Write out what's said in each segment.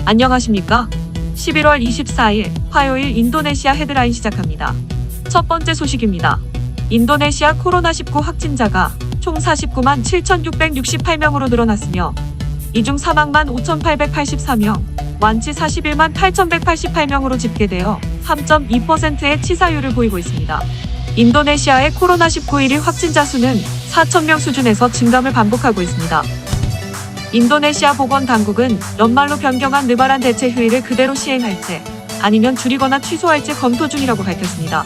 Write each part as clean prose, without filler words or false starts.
안녕하십니까? 11월 24일 화요일 인도네시아 헤드라인 시작합니다. 첫 번째 소식입니다. 인도네시아 코로나19 확진자가 총 49만 7,668명으로 늘어났으며 이 중 사망만 5,884명, 완치 41만 8,188명으로 집계되어 3.2%의 치사율을 보이고 있습니다. 인도네시아의 코로나19 1일 확진자 수는 4,000명 수준에서 증감을 반복하고 있습니다. 인도네시아 보건당국은 연말로 변경한 느바란 대체 휴일을 그대로 시행할지 아니면 줄이거나 취소할지 검토 중이라고 밝혔습니다.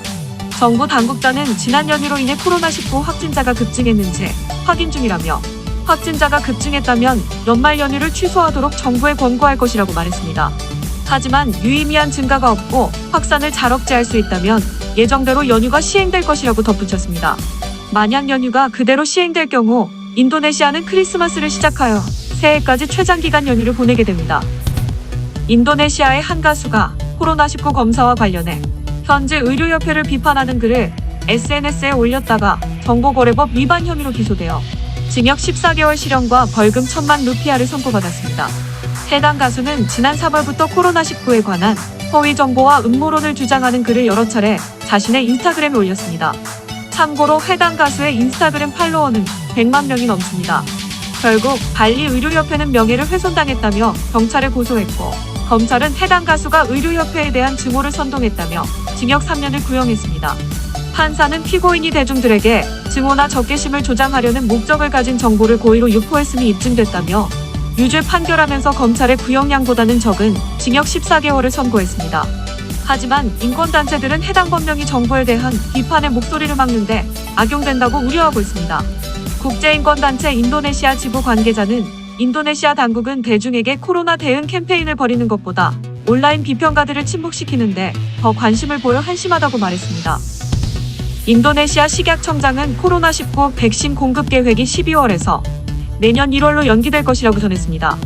정부 당국자는 지난 연휴로 인해 코로나19 확진자가 급증했는지 확인 중이라며 확진자가 급증했다면 연말 연휴를 취소하도록 정부에 권고할 것이라고 말했습니다. 하지만 유의미한 증가가 없고 확산을 잘 억제할 수 있다면 예정대로 연휴가 시행될 것이라고 덧붙였습니다. 만약 연휴가 그대로 시행될 경우 인도네시아는 크리스마스를 시작하여 새해까지 최장기간 연휴를 보내게 됩니다. 인도네시아의 한 가수가 코로나19 검사와 관련해 현재 의료협회를 비판하는 글을 SNS에 올렸다가 정보거래법 위반 혐의로 기소되어 징역 14개월 실형과 벌금 1,000만 루피아를 선고받았습니다. 해당 가수는 지난 3월부터 코로나19에 관한 허위 정보와 음모론을 주장하는 글을 여러 차례 자신의 인스타그램에 올렸습니다. 참고로 해당 가수의 인스타그램 팔로워는 100만 명이 넘습니다. 결국 발리 의료협회는 명예를 훼손당했다며 경찰에 고소했고 검찰은 해당 가수가 의료협회에 대한 증오를 선동했다며 징역 3년을 구형했습니다. 판사는 피고인이 대중들에게 증오나 적개심을 조장하려는 목적을 가진 정보를 고의로 유포했음이 입증됐다며 유죄 판결하면서 검찰의 구형량보다는 적은 징역 14개월을 선고했습니다. 하지만 인권단체들은 해당 법령이 정부에 대한 비판의 목소리를 막는데 악용된다고 우려하고 있습니다. 국제인권단체 인도네시아 지부 관계자는 인도네시아 당국은 대중에게 코로나 대응 캠페인을 벌이는 것보다 온라인 비평가들을 침묵시키는데 더 관심을 보여 한심하다고 말했습니다. 인도네시아 식약청장은 코로나19 백신 공급 계획이 12월에서 내년 1월로 연기될 것이라고 전했습니다.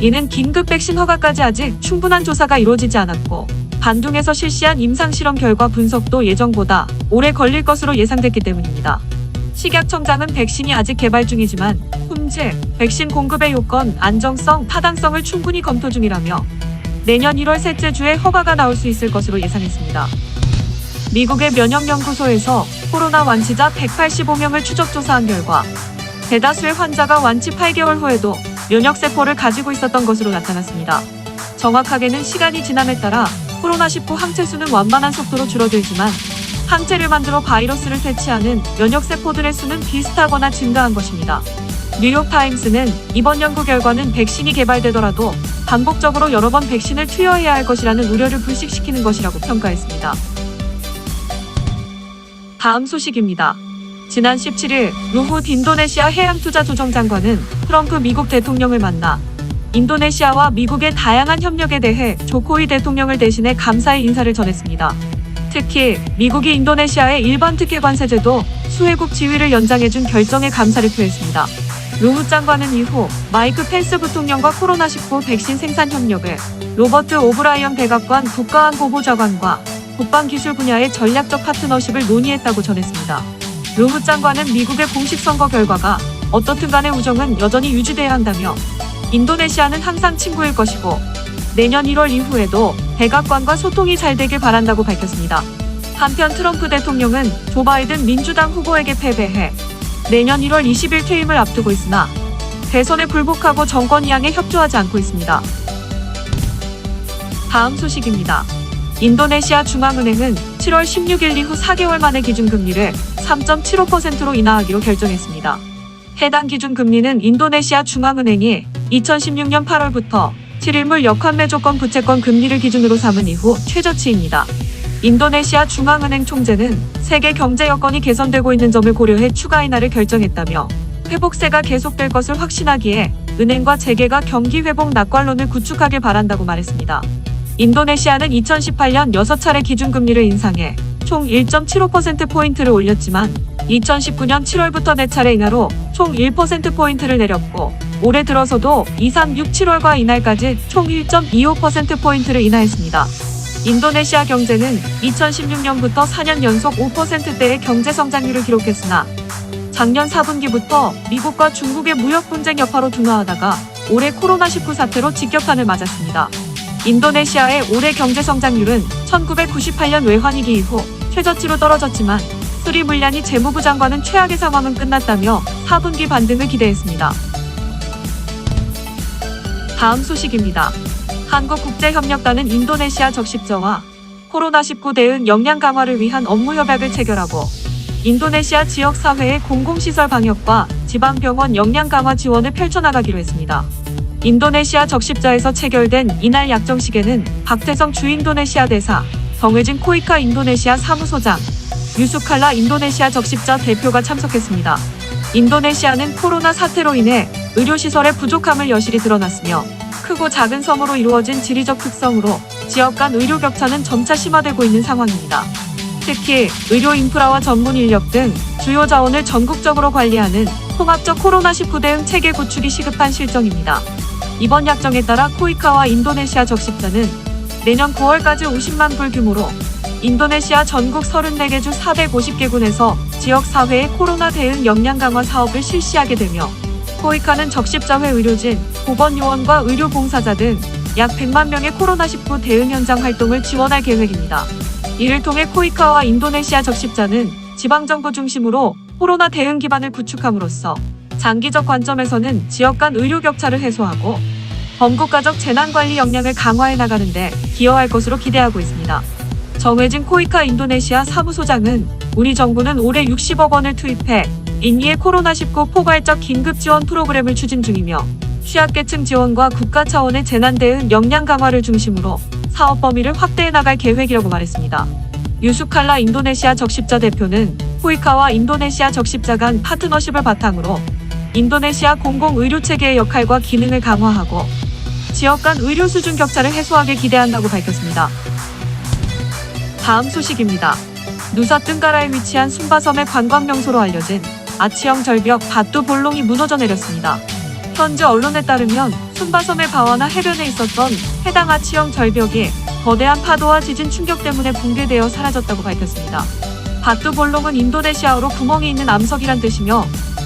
이는 긴급 백신 허가까지 아직 충분한 조사가 이루어지지 않았고 반둥에서 실시한 임상실험 결과 분석도 예정보다 오래 걸릴 것으로 예상됐기 때문입니다. 식약청장은 백신이 아직 개발 중이지만 품질, 백신 공급의 요건, 안정성, 타당성을 충분히 검토 중이라며 내년 1월 셋째 주에 허가가 나올 수 있을 것으로 예상했습니다. 미국의 면역연구소에서 코로나 완치자 185명을 추적 조사한 결과 대다수의 환자가 완치 8개월 후에도 면역세포를 가지고 있었던 것으로 나타났습니다. 정확하게는 시간이 지남에 따라 코로나19 항체 수는 완만한 속도로 줄어들지만 항체를 만들어 바이러스를 퇴치하는 면역세포들의 수는 비슷하거나 증가한 것입니다. 뉴욕타임스는 이번 연구 결과는 백신이 개발되더라도 반복적으로 여러 번 백신을 투여해야 할 것이라는 우려를 불식시키는 것이라고 평가했습니다. 다음 소식입니다. 지난 17일 루훗 인도네시아 해양투자조정장관은 트럼프 미국 대통령을 만나 인도네시아와 미국의 다양한 협력에 대해 조코위 대통령을 대신해 감사의 인사를 전했습니다. 특히 미국이 인도네시아의 일반 특혜관세제도 수혜국 지위를 연장해준 결정에 감사를 표했습니다. 루훗 장관은 이후 마이크 펜스 부통령과 코로나19 백신 생산 협력을 로버트 오브라이언 백악관 국가안보보좌관과 국방기술 분야의 전략적 파트너십을 논의했다고 전했습니다. 루훗 장관은 미국의 공식 선거 결과가 어떻든 간에 우정은 여전히 유지돼야 한다며 인도네시아는 항상 친구일 것이고 내년 1월 이후에도 백악관과 소통이 잘 되길 바란다고 밝혔습니다. 한편 트럼프 대통령은 조 바이든 민주당 후보에게 패배해 내년 1월 20일 퇴임을 앞두고 있으나 대선에 불복하고 정권 이양에 협조하지 않고 있습니다. 다음 소식입니다. 인도네시아 중앙은행은 7월 16일 이후 4개월 만에 기준금리를 3.75%로 인하하기로 결정했습니다. 해당 기준금리는 인도네시아 중앙은행이 2016년 8월부터 7일물 역환매 조건 부채권 금리를 기준으로 삼은 이후 최저치입니다. 인도네시아 중앙은행 총재는 세계 경제 여건이 개선되고 있는 점을 고려해 추가 인하를 결정했다며 회복세가 계속될 것을 확신하기에 은행과 재계가 경기 회복 낙관론을 구축하길 바란다고 말했습니다. 인도네시아는 2018년 6차례 기준금리를 인상해 총 1.75%포인트를 올렸지만 2019년 7월부터 4차례 인하로 총 1%포인트를 내렸고 올해 들어서도 2, 3, 6, 7월과 이날까지 총 1.25%포인트를 인하했습니다. 인도네시아 경제는 2016년부터 4년 연속 5%대의 경제성장률을 기록했으나 작년 4분기부터 미국과 중국의 무역 분쟁 여파로 둔화하다가 올해 코로나19 사태로 직격탄을 맞았습니다. 인도네시아의 올해 경제 성장률은 1998년 외환위기 이후 최저치로 떨어졌지만 스리 물란이 재무부 장관은 최악의 상황은 끝났다며 4분기 반등을 기대했습니다. 다음 소식입니다. 한국국제협력단은 인도네시아 적십자와 코로나19 대응 역량 강화를 위한 업무 협약을 체결하고 인도네시아 지역사회의 공공시설 방역과 지방병원 역량 강화 지원을 펼쳐나가기로 했습니다. 인도네시아 적십자에서 체결된 이날 약정식에는 박태성 주인도네시아 대사, 정의진 코이카 인도네시아 사무소장, 유수칼라 인도네시아 적십자 대표가 참석했습니다. 인도네시아는 코로나 사태로 인해 의료시설의 부족함을 여실히 드러났으며 크고 작은 섬으로 이루어진 지리적 특성으로 지역 간 의료 격차는 점차 심화되고 있는 상황입니다. 특히 의료 인프라와 전문 인력 등 주요 자원을 전국적으로 관리하는 통합적 코로나19 대응 체계 구축이 시급한 실정입니다. 이번 약정에 따라 코이카와 인도네시아 적십자는 내년 9월까지 50만 불 규모로 인도네시아 전국 34개 주 450개군에서 지역사회의 코로나 대응 역량 강화 사업을 실시하게 되며 코이카는 적십자회 의료진, 보건요원과 의료봉사자 등 약 100만 명의 코로나19 대응 현장 활동을 지원할 계획입니다. 이를 통해 코이카와 인도네시아 적십자는 지방정부 중심으로 코로나 대응 기반을 구축함으로써 장기적 관점에서는 지역 간 의료 격차를 해소하고 범국가적 재난관리 역량을 강화해 나가는 데 기여할 것으로 기대하고 있습니다. 정의진 코이카 인도네시아 사무소장은 우리 정부는 올해 60억 원을 투입해 인니의 코로나19 포괄적 긴급 지원 프로그램을 추진 중이며 취약계층 지원과 국가 차원의 재난 대응 역량 강화를 중심으로 사업 범위를 확대해 나갈 계획이라고 말했습니다. 유수칼라 인도네시아 적십자 대표는 코이카와 인도네시아 적십자 간 파트너십을 바탕으로 인도네시아 공공의료체계의 역할과 기능을 강화하고 지역 간 의료 수준 격차를 해소하길 기대한다고 밝혔습니다. 다음 소식입니다. 누사 뜬가라에 위치한 순바섬의 관광명소로 알려진 아치형 절벽 바뚜 볼롱이 무너져 내렸습니다. 현지 언론에 따르면 순바섬의 바와나 해변에 있었던 해당 아치형 절벽이 거대한 파도와 지진 충격 때문에 붕괴되어 사라졌다고 밝혔습니다. 바뚜 볼롱은 인도네시아어로 구멍이 있는 암석이란 뜻이며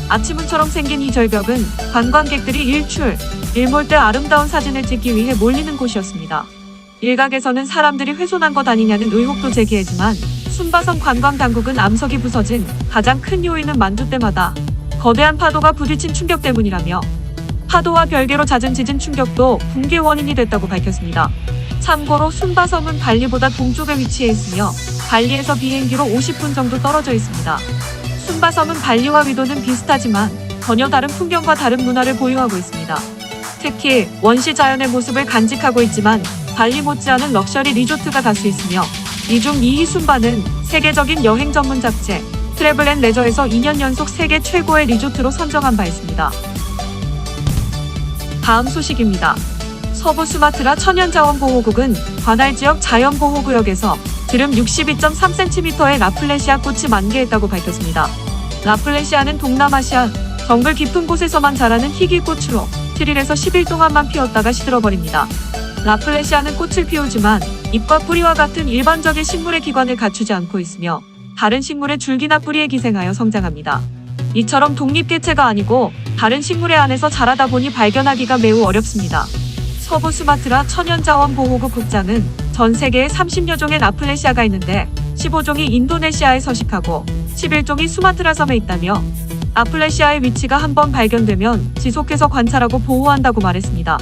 아치문처럼 생긴 이 절벽은 관광객들이 일몰 때 아름다운 사진을 찍기 위해 몰리는 곳이었습니다. 일각에서는 사람들이 훼손한 것 아니냐는 의혹도 제기했지만 순바섬 관광당국은 암석이 부서진 가장 큰 요인은 만조 때마다 거대한 파도가 부딪힌 충격 때문이라며 파도와 별개로 잦은 지진 충격도 붕괴 원인이 됐다고 밝혔습니다. 참고로 순바섬은 발리보다 동쪽에 위치해 있으며 발리에서 비행기로 50분 정도 떨어져 있습니다. 순바섬은 발리와 위도는 비슷하지만 전혀 다른 풍경과 다른 문화를 보유하고 있습니다. 특히 원시 자연의 모습을 간직하고 있지만 발리 못지않은 럭셔리 리조트가 다수 있으며 이 중 이히 순바는 세계적인 여행 전문 잡지 트래블앤레저에서 2년 연속 세계 최고의 리조트로 선정한 바 있습니다. 다음 소식입니다. 서부 수마트라 천연자원보호국은 관할 지역 자연보호구역에서 드름 62.3cm의 라플레시아 꽃이 만개했다고 밝혔습니다. 라플레시아는 동남아시아 정글 깊은 곳에서만 자라는 희귀꽃으로 7일에서 10일 동안만 피었다가 시들어버립니다. 라플레시아는 꽃을 피우지만 잎과 뿌리와 같은 일반적인 식물의 기관을 갖추지 않고 있으며 다른 식물의 줄기나 뿌리에 기생하여 성장합니다. 이처럼 독립개체가 아니고 다른 식물의 안에서 자라다 보니 발견하기가 매우 어렵습니다. 서부 수마트라 천연자원보호국 국장은 전 세계에 30여 종의 라플레시아가 있는데 15종이 인도네시아에 서식하고 11종이 수마트라 섬에 있다며 라플레시아의 위치가 한번 발견되면 지속해서 관찰하고 보호한다고 말했습니다.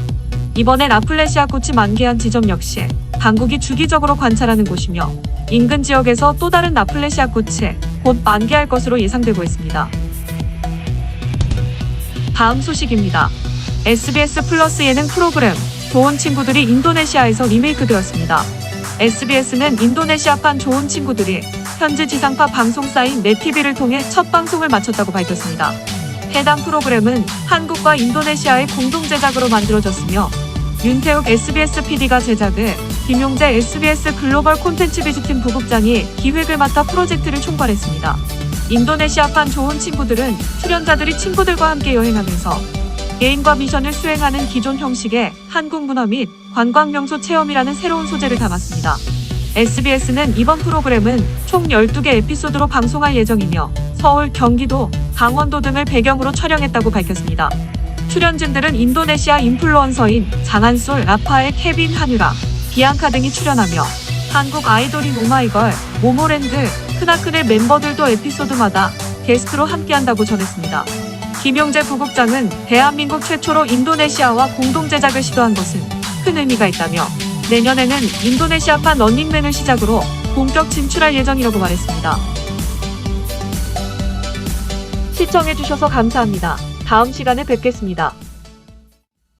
이번에 라플레시아 꽃이 만개한 지점 역시 당국이 주기적으로 관찰하는 곳이며 인근 지역에서 또 다른 라플레시아 꽃이 곧 만개할 것으로 예상되고 있습니다. 다음 소식입니다. SBS 플러스 예능 프로그램 좋은 친구들이 인도네시아에서 리메이크되었습니다. SBS는 인도네시아판 좋은 친구들이 현지 지상파 방송사인 네티비를 통해 첫 방송을 마쳤다고 밝혔습니다. 해당 프로그램은 한국과 인도네시아의 공동 제작으로 만들어졌으며 윤태욱 SBS PD가 제작을, 김용재 SBS 글로벌 콘텐츠 비즈팀 부국장이 기획을 맡아 프로젝트를 총괄했습니다. 인도네시아판 좋은 친구들은 출연자들이 친구들과 함께 여행하면서 게임과 미션을 수행하는 기존 형식의 한국 문화 및 관광 명소 체험이라는 새로운 소재를 담았습니다. SBS는 이번 프로그램은 총 12개 에피소드로 방송할 예정이며 서울, 경기도, 강원도 등을 배경으로 촬영했다고 밝혔습니다. 출연진들은 인도네시아 인플루언서인 장한솔, 라파엘, 케빈, 한유라, 비앙카 등이 출연하며 한국 아이돌인 오마이걸, 모모랜드, 크나큰의 멤버들도 에피소드마다 게스트로 함께한다고 전했습니다. 김용재 부국장은 대한민국 최초로 인도네시아와 공동 제작을 시도한 것은 큰 의미가 있다며 내년에는 인도네시아판 런닝맨을 시작으로 본격 진출할 예정이라고 말했습니다. 시청해주셔서 감사합니다. 다음 시간에 뵙겠습니다.